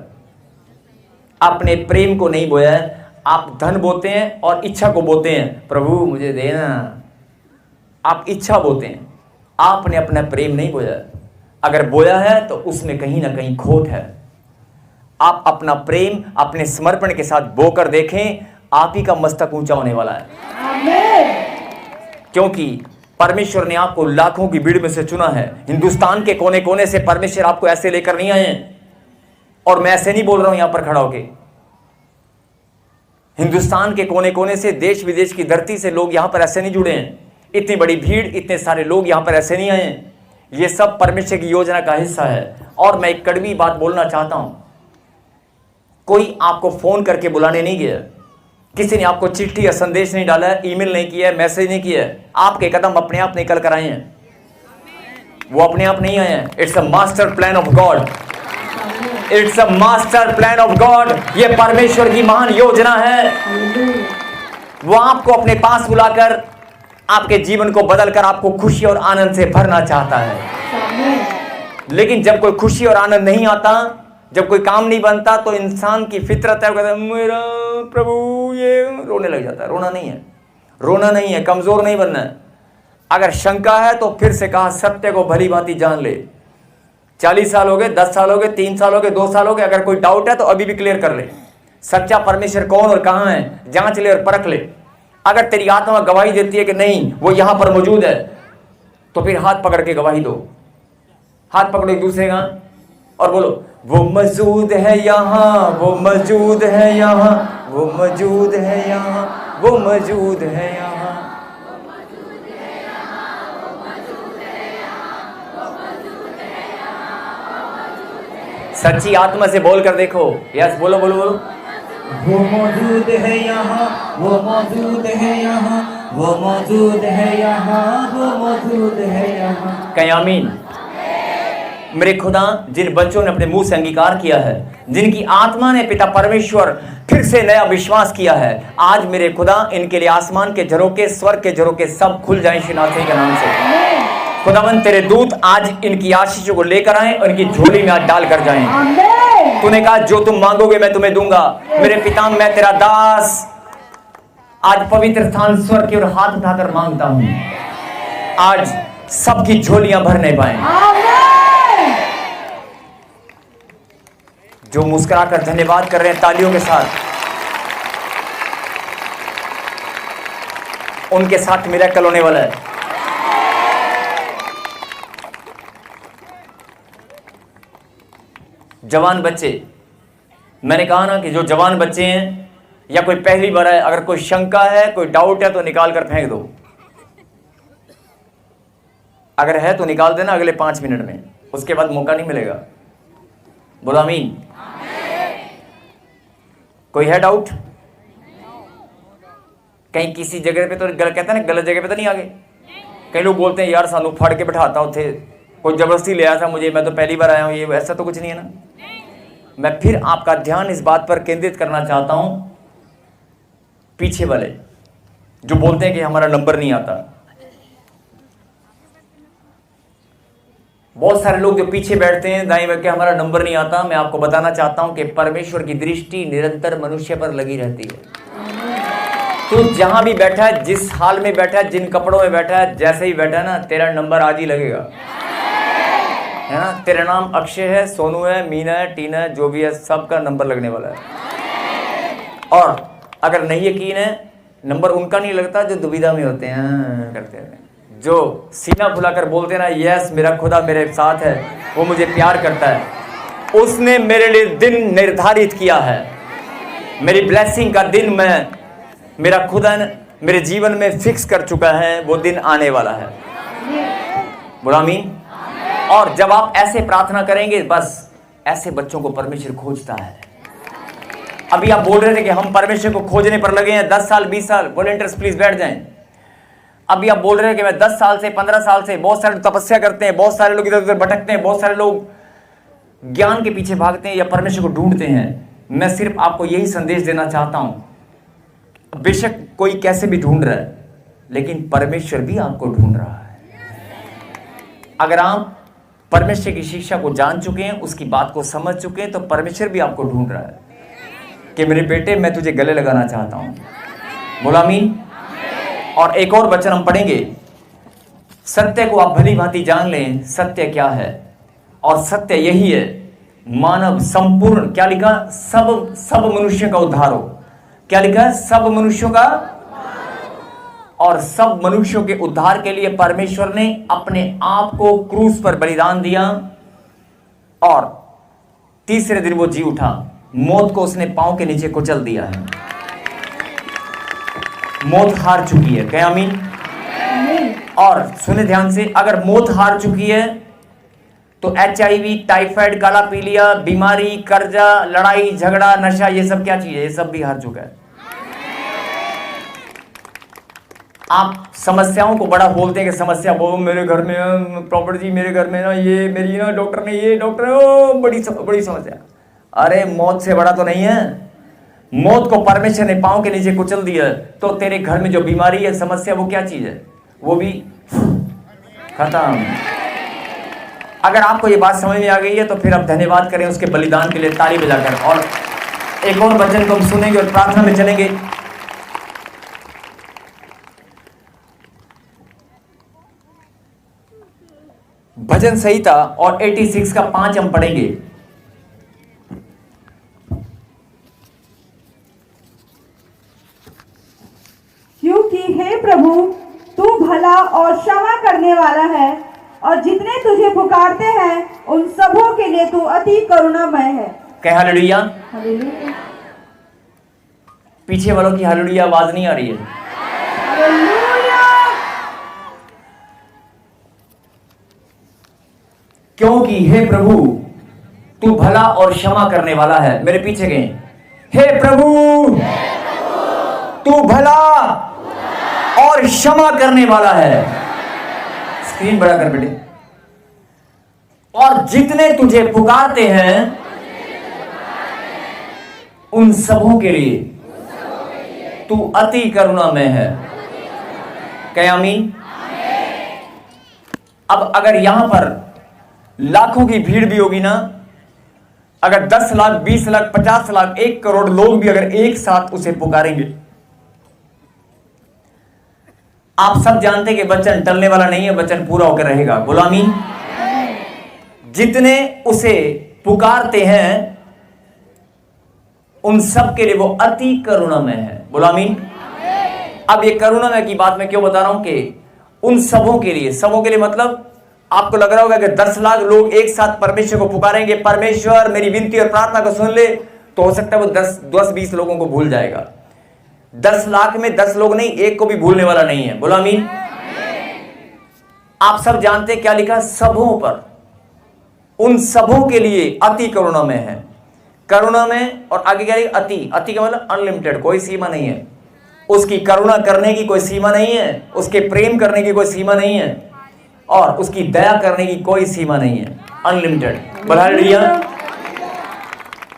अपने प्रेम को नहीं बोया है। आप धन बोते हैं और इच्छा को बोते हैं, प्रभु मुझे देना, आप इच्छा बोते हैं, आपने अपना प्रेम नहीं बोया। अगर बोया है तो उसमें कहीं ना कहीं खोट है। आप अपना प्रेम अपने समर्पण के साथ बोकर देखें, आप ही का मस्तक ऊंचा होने वाला है। क्योंकि परमेश्वर ने आपको लाखों की भीड़ में से चुना है। हिंदुस्तान के कोने कोने से परमेश्वर आपको ऐसे लेकर नहीं आए हैं। और मैं ऐसे नहीं बोल रहा हूं यहां पर खड़ा होके, हिंदुस्तान के कोने कोने से, देश विदेश की धरती से लोग यहां पर ऐसे नहीं जुड़े हैं। इतनी बड़ी भीड़, इतने सारे लोग यहां पर ऐसे नहीं आए हैं। ये सब परमेश्वर की योजना का हिस्सा है। और मैं एक कड़वी बात बोलना चाहता हूं, कोई आपको फोन करके बुलाने नहीं गया, किसी ने आपको चिट्ठी या संदेश नहीं डाला है, ईमेल नहीं किया है, मैसेज नहीं किया है। आपके कदम अपने आप निकल कर आए हैं, वो अपने आप नहीं आए हैं। It's a master plan of God, it's a master plan of God. ये परमेश्वर की महान योजना है। वो आपको अपने पास बुलाकर आपके जीवन को बदलकर आपको खुशी और आनंद से भरना चाहता है। लेकिन जब कोई खुशी और आनंद नहीं आता, जब कोई काम नहीं बनता, तो इंसान की फितरत है, कहता है मेरा प्रभु, ये रोने लग जाता है। रोना नहीं है, रोना नहीं है, कमजोर नहीं बनना है। अगर शंका है तो फिर से कहा, सत्य को भली भांति जान ले। 40 साल हो गए, 10 साल हो गए, 3 साल हो गए, 2 साल हो गए, अगर कोई डाउट है तो अभी भी क्लियर कर ले। सच्चा परमेश्वर कौन और कहां है, जांच ले और परख ले। अगर तेरी आत्मा गवाही देती है कि नहीं वो यहां पर मौजूद है, तो फिर हाथ पकड़ के गवाही दो। हाथ पकड़ो एक दूसरे का और बोलो, वो मौजूद है यहाँ, वो मौजूद है यहाँ, वो मौजूद है यहाँ, वो मौजूद है यहाँ। सच्ची आत्मा से बोल कर देखो। यस, बोलो बोलो बोलो। वो मौजूद है यहाँ, वो मौजूद है यहाँ, वो मौजूद है यहाँ, वो मौजूद है यहाँ। कहीं आमीन। मेरे खुदा, जिन बच्चों ने अपने मुंह से अंगीकार किया है, जिनकी आत्मा ने पिता परमेश्वर फिर से नया विश्वास किया है, आज मेरे खुदा इनके लिए आसमान के झरोके, स्वर्ग के झरोके सब खुल जाएं यीशु नासरी के नाम से। खुदावंद तेरे दूत आज इनकी आशीषों को लेकर आए और इनकी झोली में आज डाल कर जाएं। तूने कहा जो तुम मांगोगे मैं तुम्हें दूंगा। मेरे पिता, मैं तेरा दास आज पवित्र स्थान स्वर्ग की ओर हाथ उठाकर मांगता हूं, आज सबकी झोलियां भरने पाए। जो मुस्कुराकर धन्यवाद कर रहे हैं तालियों के साथ, उनके साथ मिरेकल होने वाला है। जवान बच्चे, मैंने कहा ना कि जो जवान बच्चे हैं या कोई पहली बार है, अगर कोई शंका है, कोई डाउट है तो निकाल कर फेंक दो। अगर है तो निकाल देना अगले 5 मिनट में, उसके बाद मौका नहीं मिलेगा। बोलो आमीन। कोई है डाउट? कहीं किसी जगह पे तो कहते हैं ना, गलत जगह पे तो नहीं आ गए? कई लोग बोलते हैं यार सानू फाड़ के बैठाता उथे, कोई जबरदस्ती ले आया था मुझे, मैं तो पहली बार आया हूं। ये ऐसा तो कुछ नहीं है ना। मैं फिर आपका ध्यान इस बात पर केंद्रित करना चाहता हूं, पीछे वाले जो बोलते हैं कि हमारा नंबर नहीं आता। बहुत सारे लोग जो पीछे बैठते हैं दाएं बैठ के, हमारा नंबर नहीं आता। मैं आपको बताना चाहता हूं कि परमेश्वर की दृष्टि निरंतर मनुष्य पर लगी रहती है। तू जहां भी बैठा है, जिस हाल में बैठा है, जिन कपड़ों में बैठा है, जैसे ही बैठा है ना, तेरा नंबर आज ही लगेगा, है ना। तेरा नाम अक्षय है, सोनू है, मीना है, टीना है, जो भी है, सबका नंबर लगने वाला है। और अगर नहीं यकीन है, नंबर उनका नहीं लगता जो दुविधा में होते हैं, करते हैं, जो सीना फुलाकर बोलते हैं ना, यस मेरा खुदा मेरे साथ है, वो मुझे प्यार करता है, उसने मेरे लिए दिन निर्धारित किया है। मेरी ब्लेसिंग का दिन मेरा खुदा मेरे जीवन में फिक्स कर चुका है, वो दिन आने वाला है। बोलो आमीन। और जब आप ऐसे प्रार्थना करेंगे, बस ऐसे बच्चों को परमेश्वर खोजता है। अभी आप बोल रहे थे कि हम परमेश्वर को खोजने पर लगे हैं 10 साल 20 साल। वॉलंटियर्स प्लीज बैठ जाएं। अभी आप बोल रहे हैं कि मैं 10 साल से 15 साल से, बहुत सारे तपस्या करते हैं, बहुत सारे लोग इधर उधर भटकते हैं, बहुत सारे लोग ज्ञान के पीछे भागते हैं या परमेश्वर को ढूंढते हैं। मैं सिर्फ आपको यही संदेश देना चाहता हूं, बेशक कोई कैसे भी ढूंढ रहा है, लेकिन परमेश्वर भी आपको ढूंढ रहा है। अगर आप परमेश्वर की शिक्षा को जान चुके हैं, उसकी बात को समझ चुके हैं, तो परमेश्वर भी आपको ढूंढ रहा है कि मेरे बेटे मैं तुझे गले लगाना चाहता हूं। बोला आमीन। और एक और वचन हम पढ़ेंगे, सत्य को आप भली भांति जान लें। सत्य क्या है? और सत्य यही है, मानव संपूर्ण, क्या लिखा? सब मनुष्यों का उद्धार हो। क्या लिखा? सब मनुष्यों का। और सब मनुष्यों के उद्धार के लिए परमेश्वर ने अपने आप को क्रूस पर बलिदान दिया और तीसरे दिन वो जी उठा। मौत को उसने पांव के नीचे कुचल दिया है। मौत हार चुकी है। क्या आमीन? और सुने ध्यान से, अगर मौत हार चुकी है तो HIV, टाइफाइड, काला पीलिया, बीमारी, कर्जा, लड़ाई झगड़ा, नशा, ये सब क्या चीज है? ये सब भी हार चुका है। आप समस्याओं को बड़ा बोलते हैं कि समस्या वो मेरे घर में प्रॉपर्टी, मेरे घर में ना ये मेरी ना डॉक्टर ने ये डॉक्टर ओ बड़ी समस्या। अरे मौत से बड़ा तो नहीं है। मौत को परमेश्वर ने पांव के नीचे कुचल दिया, तो तेरे घर में जो बीमारी है, समस्या, वो क्या चीज है? वो भी खत्म। अगर आपको ये बात समझ में आ गई है तो फिर आप धन्यवाद करें उसके बलिदान के लिए, ताली बजाकर। और एक और वचन को हम सुनेंगे और प्रार्थना में चलेंगे। भजन संहिता और 86 का 5 हम पढ़ेंगे। क्योंकि हे प्रभु, तू भला और क्षमा करने वाला है, और जितने तुझे पुकारते हैं उन सबों के लिए तू अति करुणामय है। कह हालेलुया। हालेलुया। पीछे वालों की हालेलुया आवाज नहीं आ रही है। हालेलुया। क्योंकि हे प्रभु, तू भला और क्षमा करने वाला है। मेरे पीछे गए, हे प्रभु, तू भला और क्षमा करने वाला है। स्क्रीन बड़ा कर बेटे। और जितने तुझे पुकारते हैं उन सबों के लिए तू अति करुणामय है। क्या आमीन? अब अगर यहां पर लाखों की भीड़ भी होगी ना, अगर 10 लाख, 20 लाख, 50 लाख, 1 करोड़ लोग भी अगर एक साथ उसे पुकारेंगे, आप सब जानते हैं कि वचन टलने वाला नहीं है, वचन पूरा होकर रहेगा। बोलो आमीन। जितने उसे पुकारते हैं उन सब के लिए वो अति करुणामय है। बोलो आमीन। अब ये करुणामय की बात मैं क्यों बता रहा हूं कि उन सबों के लिए मतलब आपको लग रहा होगा कि 10 लाख लोग एक साथ परमेश्वर को पुकारेंगे, परमेश्वर मेरी विनती और प्रार्थना को सुन ले, तो हो सकता है वो 10-20 लोगों को भूल जाएगा। 10 लाख में 10 लोग नहीं, एक को भी भूलने वाला नहीं है। बोलो आमीन। आप सब जानते हैं क्या लिखा? सबों पर, उन सबों के लिए अति करुणामय है। करुणामय और आगे क्या लिखा? अति। अति का मतलब अनलिमिटेड, कोई सीमा नहीं है। उसकी करुणा करने की कोई सीमा नहीं है, उसके प्रेम करने की कोई सीमा नहीं है, और उसकी दया करने की कोई सीमा नहीं है। अनलिमिटेड। बोला हालेलुया।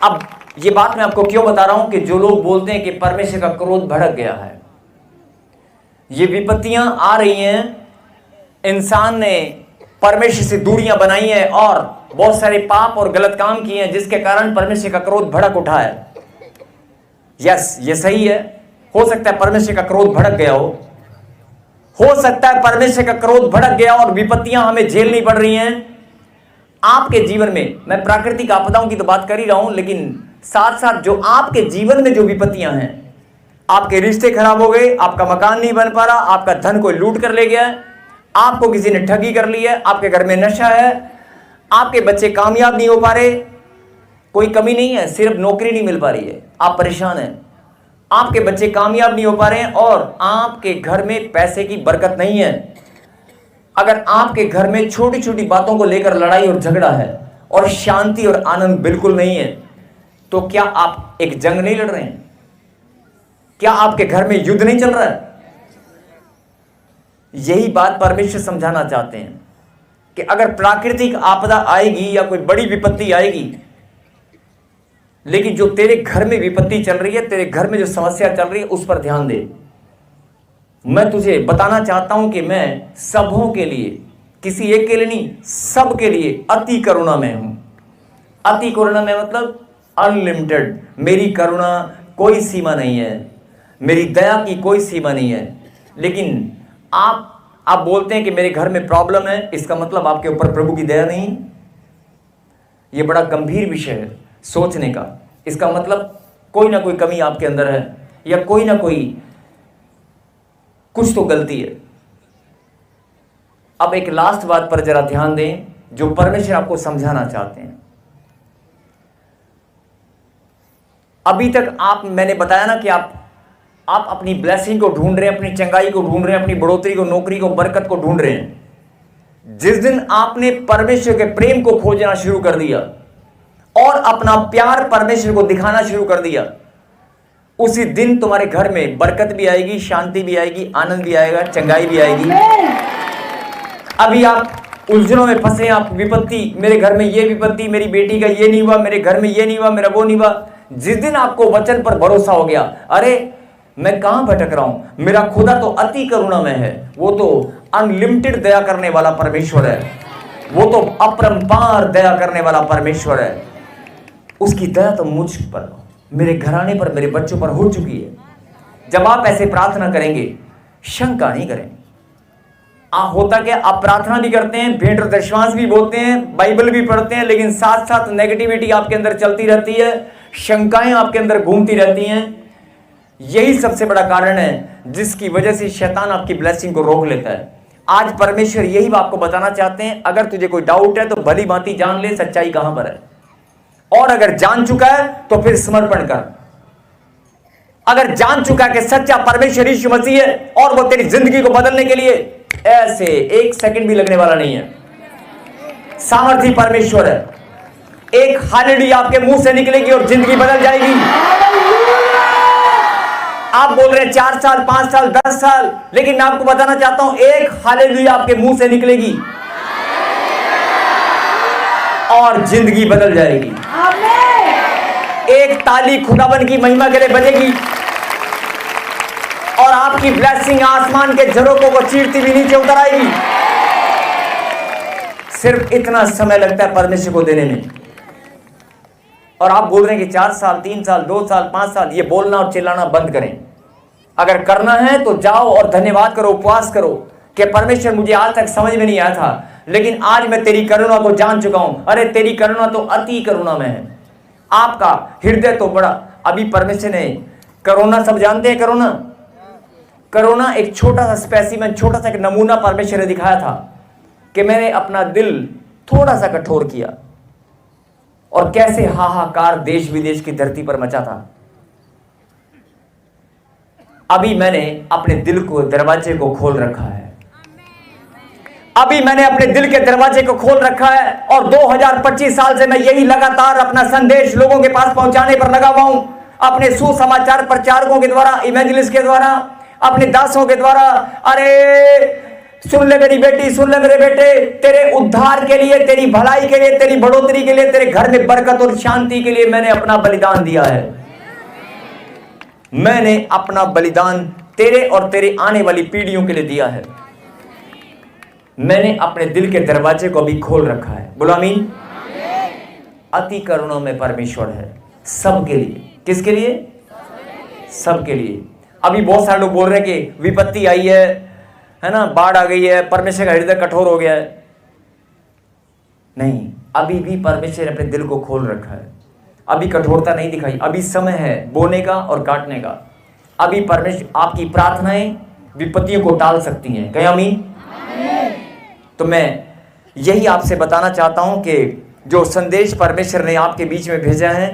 अब ये बात मैं आपको क्यों बता रहा हूं कि जो लोग बोलते हैं कि परमेश्वर का क्रोध भड़क गया है, ये विपत्तियां आ रही हैं, इंसान ने परमेश्वर से दूरियां बनाई हैं और बहुत सारे पाप और गलत काम किए हैं, जिसके कारण परमेश्वर का क्रोध भड़क उठा है। यस, ये सही है। हो सकता है परमेश्वर का क्रोध भड़क गया हो सकता है परमेश्वर का क्रोध भड़क गया और विपत्तियां हमें झेलनी पड़ रही हैं आपके जीवन में। मैं प्राकृतिक आपदाओं की तो बात कर ही रहा हूं, लेकिन साथ साथ जो आपके जीवन में जो विपत्तियां हैं, आपके रिश्ते खराब हो गए, आपका मकान नहीं बन पा रहा, आपका धन कोई लूट कर ले गया है, आपको किसी ने ठगी कर ली है, आपके घर में नशा है, आपके बच्चे कामयाब नहीं हो पा रहे, कोई कमी नहीं है, सिर्फ नौकरी नहीं मिल पा रही है, आप परेशान हैं, आपके बच्चे कामयाब नहीं हो पा रहे हैं और आपके घर में पैसे की बरकत नहीं है। अगर आपके घर में छोटी छोटी बातों को लेकर लड़ाई और झगड़ा है और शांति और आनंद बिल्कुल नहीं है, तो क्या आप एक जंग नहीं लड़ रहे हैं? क्या आपके घर में युद्ध नहीं चल रहा है? यही बात परमेश्वर समझाना चाहते हैं कि अगर प्राकृतिक आपदा आएगी या कोई बड़ी विपत्ति आएगी, लेकिन जो तेरे घर में विपत्ति चल रही है, तेरे घर में जो समस्या चल रही है, उस पर ध्यान दे। मैं तुझे बताना चाहता हूं कि मैं सबों के लिए, किसी एक के लिए नहीं, सब के लिए अति करुणामय हूं। अति करुणामय मतलब अनलिमिटेड। मेरी करुणा कोई सीमा नहीं है, मेरी दया की कोई सीमा नहीं है। लेकिन आप बोलते हैं कि मेरे घर में प्रॉब्लम है, इसका मतलब आपके ऊपर प्रभु की दया नहीं। यह बड़ा गंभीर विषय है सोचने का। इसका मतलब कोई ना कोई कमी आपके अंदर है, या कोई ना कोई कुछ तो गलती है। अब एक लास्ट बात पर जरा ध्यान दें, जो परमेश्वर आपको समझाना चाहते हैं। अभी तक मैंने बताया ना कि आप अपनी ब्लेसिंग को ढूंढ रहे हैं, अपनी चंगाई को ढूंढ रहे हैं, अपनी बढ़ोतरी को, नौकरी को, बरकत को ढूंढ रहे हैं। जिस दिन आपने परमेश्वर के प्रेम को खोजना शुरू कर दिया और अपना प्यार परमेश्वर को दिखाना शुरू कर दिया, उसी दिन तुम्हारे घर में बरकत भी आएगी, शांति भी आएगी, आनंद भी आएगा, चंगाई भी आएगी। अभी आप उलझनों में फंसे, आप विपत्ति, मेरे घर में ये विपत्ति, मेरी बेटी का ये नहीं हुआ, मेरे घर में ये नहीं हुआ, मेरा वो नहीं हुआ। जिस दिन आपको वचन पर भरोसा हो गया, अरे मैं कहां भटक रहा हूं, मेरा खुदा तो अति करुणामय है, वो तो अनलिमिटेड दया करने वाला परमेश्वर है, वो तो अपरंपार दया करने वाला परमेश्वर है। उसकी दया तो मुझ पर, मेरे घराने पर, मेरे बच्चों पर हो चुकी है। जब आप ऐसे प्रार्थना करेंगे, शंका नहीं करें। होता क्या, आप प्रार्थना भी करते हैं, भेंट और दशमांश भी बोलते हैं, बाइबल भी पढ़ते हैं, लेकिन साथ साथ नेगेटिविटी आपके अंदर चलती रहती है, शंकाएं आपके अंदर घूमती रहती हैं। यही सबसे बड़ा कारण है जिसकी वजह से शैतान आपकी ब्लेसिंग को रोक लेता है। आज परमेश्वर यही आपको बताना चाहते हैं, अगर तुझे कोई डाउट है तो भली भांति जान ले सच्चाई कहां पर है, और अगर जान चुका है तो फिर समर्पण कर। अगर जान चुका है कि सच्चा परमेश्वर यीशु मसीह है और वो तेरी जिंदगी को बदलने के लिए ऐसे एक सेकंड भी लगने वाला नहीं है, सामर्थी परमेश्वर है। एक हालेलुया आपके मुंह से निकलेगी और जिंदगी बदल जाएगी। आप बोल रहे हैं 4 साल, 5 साल, 10 साल, लेकिन मैं आपको बताना चाहता हूं, एक हालेलुया आपके मुंह से निकलेगी और जिंदगी बदल जाएगी। एक ताली खुदावन की महिमा के लिए बजेगी और आपकी ब्लेसिंग आसमान के झरोकों को चीरती भी नीचे उतर आएगी। सिर्फ इतना समय लगता है परमेश्वर को देने में। और आप बोल रहे हैं कि 4 साल, 3 साल, 2 साल, 5 साल, ये बोलना और चिल्लाना बंद करें। अगर करना है तो जाओ और धन्यवाद करो, उपवास करो कि परमेश्वर मुझे आज तक समझ में नहीं आया था, लेकिन आज मैं तेरी करुणा को जान चुका हूं। अरे तेरी करुणा तो अति करुणा में है, आपका हृदय तो बड़ा। अभी परमेश्वर ने कोरोना, सब जानते हैं कोरोना एक छोटा सा स्पेसिमेन, छोटा सा एक नमूना परमेश्वर ने दिखाया था कि मैंने अपना दिल थोड़ा सा कठोर किया और कैसे हाहाकार देश विदेश की धरती पर मचा था। अभी मैंने अपने दिल को, दरवाजे को खोल रखा है। अभी मैंने अपने दिल के दरवाजे को खोल रखा है और 2025 साल से मैं यही लगातार अपना संदेश लोगों के पास पहुंचाने पर लगा हुआ हूं, अपने सुसमाचार प्रचारकों के द्वारा, इवेंजलिस्ट के द्वारा, अपने दासों के द्वारा। अरे सुन ले मेरी बेटी, सुन ले मेरे बेटे, तेरे उद्धार के लिए, तेरी भलाई के लिए, तेरी बढ़ोतरी के लिए, तेरे घर में बरकत और शांति के लिए मैंने अपना बलिदान दिया है। मैंने अपना बलिदान तेरे और तेरे आने वाली पीढ़ियों के लिए दिया है। मैंने अपने दिल के दरवाजे को भी खोल रखा है। बोलो आमीन। अति करुणा में परमेश्वर है सबके लिए। किसके लिए? सबके लिए। अभी बहुत सारे लोग बोल रहे हैं कि विपत्ति आई है ना, बाढ़ आ गई है, परमेश्वर का हृदय कठोर हो गया है। नहीं, अभी भी परमेश्वर ने अपने दिल को खोल रखा है, अभी कठोरता नहीं दिखाई। अभी समय है बोने का और काटने का। अभी परमेश्वर आपकी प्रार्थनाएं विपत्तियों को टाल सकती हैं। कहीं आमीन। तो मैं यही आपसे बताना चाहता हूं कि जो संदेश परमेश्वर ने आपके बीच में भेजा है,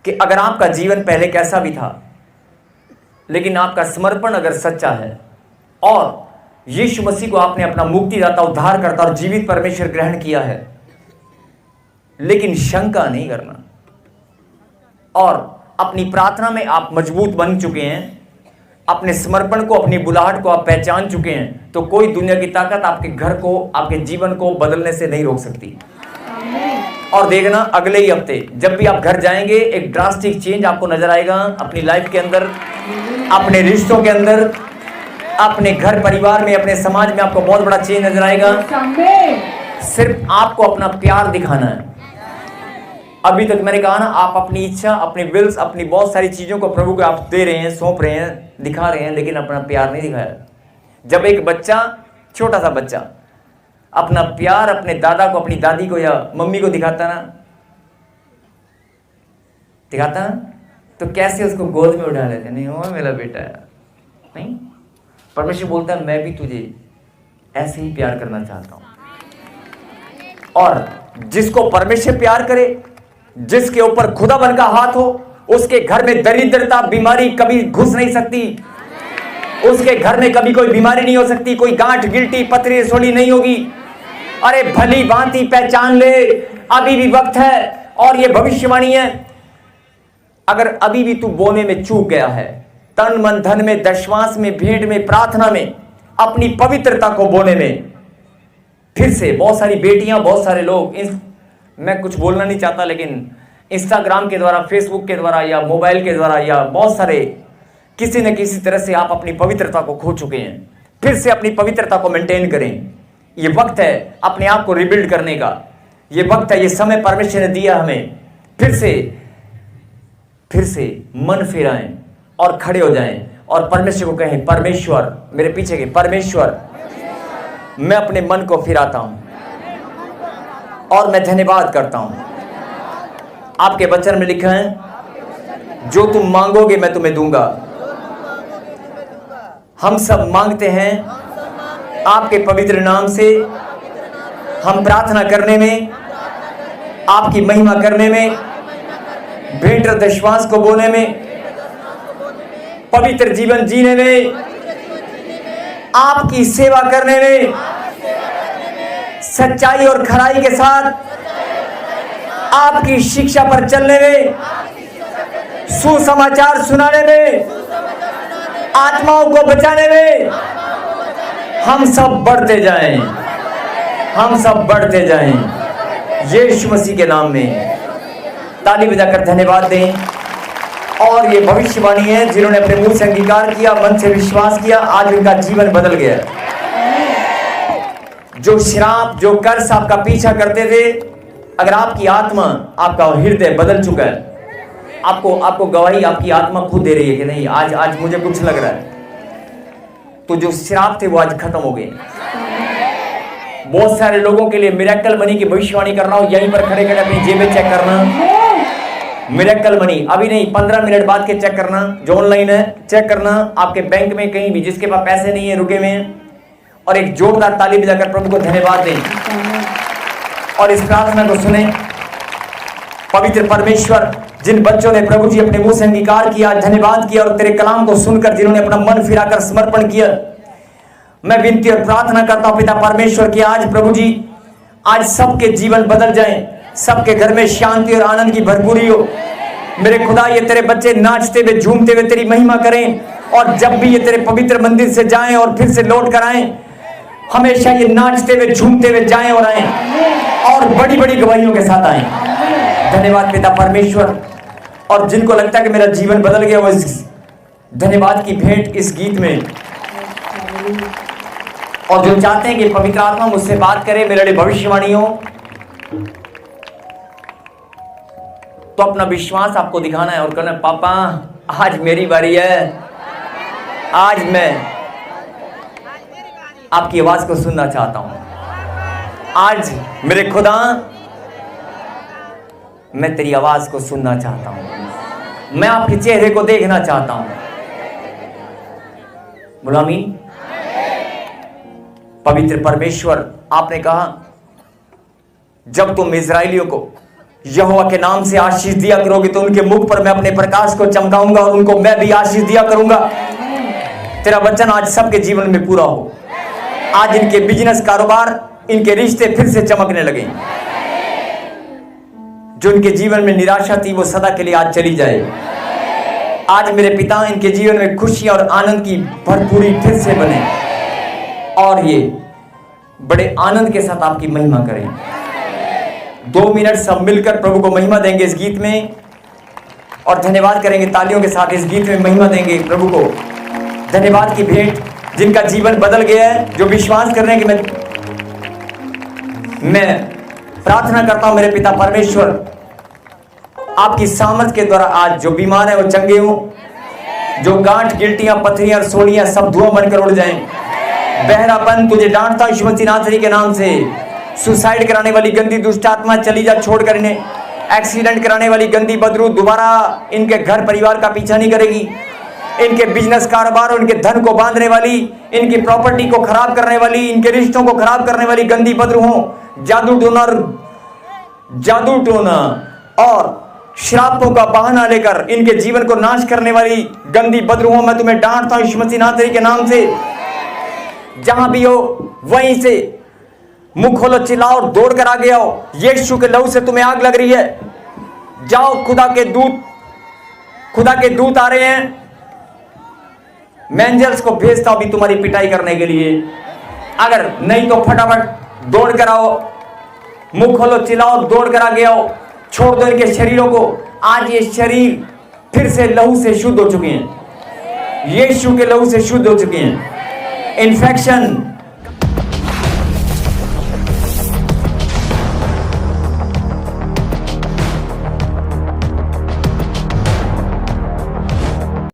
कि अगर आपका जीवन पहले कैसा भी था, लेकिन आपका समर्पण अगर सच्चा है और यीशु मसीह को आपने अपना मुक्तिदाता, उद्धारकर्ता और जीवित परमेश्वर ग्रहण किया है, लेकिन शंका नहीं करना और अपनी प्रार्थना में आप मजबूत बन चुके हैं, अपने समर्पण को, अपनी बुलाहट को आप पहचान चुके हैं, तो कोई दुनिया की ताकत आपके घर को, आपके जीवन को बदलने से नहीं रोक सकती। और देखना अगले ही हफ्ते जब भी आप घर जाएंगे, एक ड्रास्टिक चेंज आपको नजर आएगा अपनी लाइफ के अंदर, अपने रिश्तों के अंदर, अपने घर परिवार में, अपने समाज में आपको बहुत बड़ा चेंज नजर आएगा। सिर्फ आपको अपना प्यार दिखाना है। अभी तक मैंने कहा ना, आप अपनी इच्छा, अपनी विल्स, अपनी बहुत सारी चीजों को प्रभु को आप दे रहे हैं, सौंप रहे हैं, दिखा रहे हैं, लेकिन अपना प्यार नहीं दिखाया। जब एक बच्चा, छोटा सा बच्चा अपना प्यार अपने दादा को, अपनी दादी को या मम्मी को दिखाता ना, तो कैसे उसको गोद में उठा लेते, नहीं हो मेरा बेटा है। नहीं, परमेश्वर बोलता है मैं भी तुझे ऐसे ही प्यार करना चाहता हूं। और जिसको परमेश्वर प्यार करे, जिसके ऊपर खुदावन का हाथ हो, उसके घर में दरिद्रता, बीमारी कभी घुस नहीं सकती। उसके घर में कभी कोई बीमारी नहीं हो सकती, कोई गांठ, गिल्टी, पथरी, सोली नहीं होगी। अरे भली भांति पहचान ले, अभी भी वक्त है। और ये भविष्यवाणी है, अगर अभी भी तू बोने में चूक गया है, तन मन धन में, दशवांश में, भेंट में, प्रार्थना में, अपनी पवित्रता को बोने में, फिर से बहुत सारी बेटियां, बहुत सारे लोग, मैं कुछ बोलना नहीं चाहता, लेकिन इंस्टाग्राम के द्वारा, फेसबुक के द्वारा या मोबाइल के द्वारा या बहुत सारे किसी न किसी तरह से आप अपनी पवित्रता को खो चुके हैं। फिर से अपनी पवित्रता को मेंटेन करें। ये वक्त है अपने आप को रिबिल्ड करने का। ये वक्त है, ये समय परमेश्वर ने दिया हमें। फिर से मन फिराएं और खड़े हो जाएं और परमेश्वर को कहें, परमेश्वर, मेरे पीछे के परमेश्वर, मैं अपने मन को फिराता हूं और मैं धन्यवाद करता हूं। आपके वचन में लिखा है, जो तुम मांगोगे मैं तुम्हें दूंगा। हम सब मांगते हैं आपके पवित्र नाम से। हम प्रार्थना करने में, आपकी महिमा करने में, भेंट और दशवांश को बोलने में, पवित्र जीवन जीने में, आपकी सेवा करने में, सच्चाई और खराई के साथ आपकी शिक्षा पर चलने में, सुसमाचार सुनाने में, आत्माओं को बचाने में हम सब बढ़ते जाएं, हम सब बढ़ते जाएं। यीशु मसीह के नाम में ताली बजाकर धन्यवाद दें। और ये भविष्यवाणी है, जिन्होंने अपने मुंह से अंगीकार किया, मन से विश्वास किया, आज उनका जीवन बदल गया। जो श्राप, जो कर्स आपका पीछा करते थे, अगर आपकी आत्मा, आपका हृदय बदल चुका है, आपको गवाही आपकी आत्मा खुद दे रही है कि नहीं, आज मुझे कुछ लग रहा है, तो जो श्राप थे वो आज खत्म हो गए। बहुत सारे लोगों के लिए मिरेकल मनी की भविष्यवाणी कर रहा हूं, यहीं पर खड़े खड़े अपनी जेबें चेक करना। मिरेकल मनी अभी नहीं, 15 मिनट बाद के चेक करना, जो ऑनलाइन है चेक करना, आपके बैंक में कहीं भी, जिसके पास पैसे नहीं है, रुके हुए हैं। और एक जोरदार ताली बजाकर प्रभु को धन्यवाद दें और इस प्रार्थना को सुने। पवित्र परमेश्वर, जिन बच्चों ने प्रभु जी अपने मुंह से अंगीकार किया, धन्यवाद किया, और तेरे कलाम को सुनकर जिन्होंने अपना मन फिराकर समर्पण किया, मैं विनती और प्रार्थना करता हूं पिता परमेश्वर कि आज प्रभु जी, आज सबके जीवन बदल जाएं, सबके घर में शांति और आनंद की भरपूरी हो। मेरे खुदा, ये तेरे बच्चे नाचते हुए, झूमते हुए तेरी महिमा करें, और जब भी ये तेरे पवित्र मंदिर से जाएं और फिर से लौट कर आएं, हमेशा ये नाचते हुए, झूमते हुए जाएं और आएं, और बड़ी बड़ी गवाहियों के साथ आएं। धन्यवाद पिता परमेश्वर। और जिनको लगता है कि मेरा जीवन बदल गया, वो इस धन्यवाद की भेंट इस गीत में, और जो चाहते हैं कि पवित्र आत्मा मुझसे बात करे, मेरे लिए भविष्यवाणी हो, तो अपना विश्वास आपको दिखाना है और कहना, पापा आज मेरी बारी है, आज मैं आपकी आवाज को सुनना चाहता हूं। आज मेरे खुदा, मैं तेरी आवाज को सुनना चाहता हूं, मैं आपके चेहरे को देखना चाहता हूं। बोलो आमीन। पवित्र परमेश्वर, आपने कहा जब तुम इजराइलियों को यहोवा के नाम से आशीष दिया करोगे, तो उनके मुख पर मैं अपने प्रकाश को चमकाऊंगा और उनको मैं भी आशीष दिया करूंगा। तेरा वचन आज सबके जीवन में पूरा हो। आज इनके बिजनेस, कारोबार, इनके रिश्ते फिर से चमकने लगे। जो इनके जीवन में निराशा थी, वो सदा के लिए आज चली जाए। आज मेरे पिता इनके जीवन में खुशी और आनंद की भरपूरी फिर से बने और ये बड़े आनंद के साथ आपकी महिमा करें। 2 मिनट सब मिलकर प्रभु को महिमा देंगे इस गीत में और धन्यवाद करेंगे तालियों के साथ। इस गीत में महिमा देंगे प्रभु को, धन्यवाद की भेंट। जिनका जीवन बदल गया है, जो विश्वास कर रहे हैं कि मैं प्रार्थना करता हूं मेरे पिता परमेश्वर आपकी सामर्थ के द्वारा आज जो बीमार है वो चंगे हों, जो गांठ गिल्टियां पथरियां सोलियां सब धुआं बनकर उड़ जाएं। बहरापन तुझे डांटता हूं यीशु मसीह नासरी के नाम से। सुसाइड कराने वाली गंदी दुष्ट आत्मा चली जा, छोड़कर इन्हें। एक्सीडेंट कराने वाली गंदी बदरू दोबारा इनके घर परिवार का पीछा नहीं करेगी। इनके बिजनेस कारोबार और इनके धन को बांधने वाली, इनकी प्रॉपर्टी को खराब करने वाली, इनके रिश्तों को खराब करने वाली गंदी बदरू हो, जादू टोना और श्रापों का बहाना लेकर इनके जीवन को नाश करने वाली गंदी बदरू हो, मैं तुम्हें डांटता हूं यीशु मसीह नासरी के नाम से। जहां भी हो वहीं से मुंह खोलो, चिल्लाओ और दौड़ कर आगे आओ। यीशु के लहू से तुम्हें आग लग रही है, जाओ। खुदा के दूत आ रहे हैं। मैं एंजल्स को भेजता हूं अभी तुम्हारी पिटाई करने के लिए। अगर नहीं तो फटाफट दौड़ कर आओ, मुंह खोलो, चिल्लाओ, दौड़ कर आगे आओ। छोड़ दो इनके शरीरों को। आज ये शरीर फिर से लहू से शुद्ध हो चुके हैं, यीशु के लहू से शुद्ध हो चुके हैं। इन्फेक्शन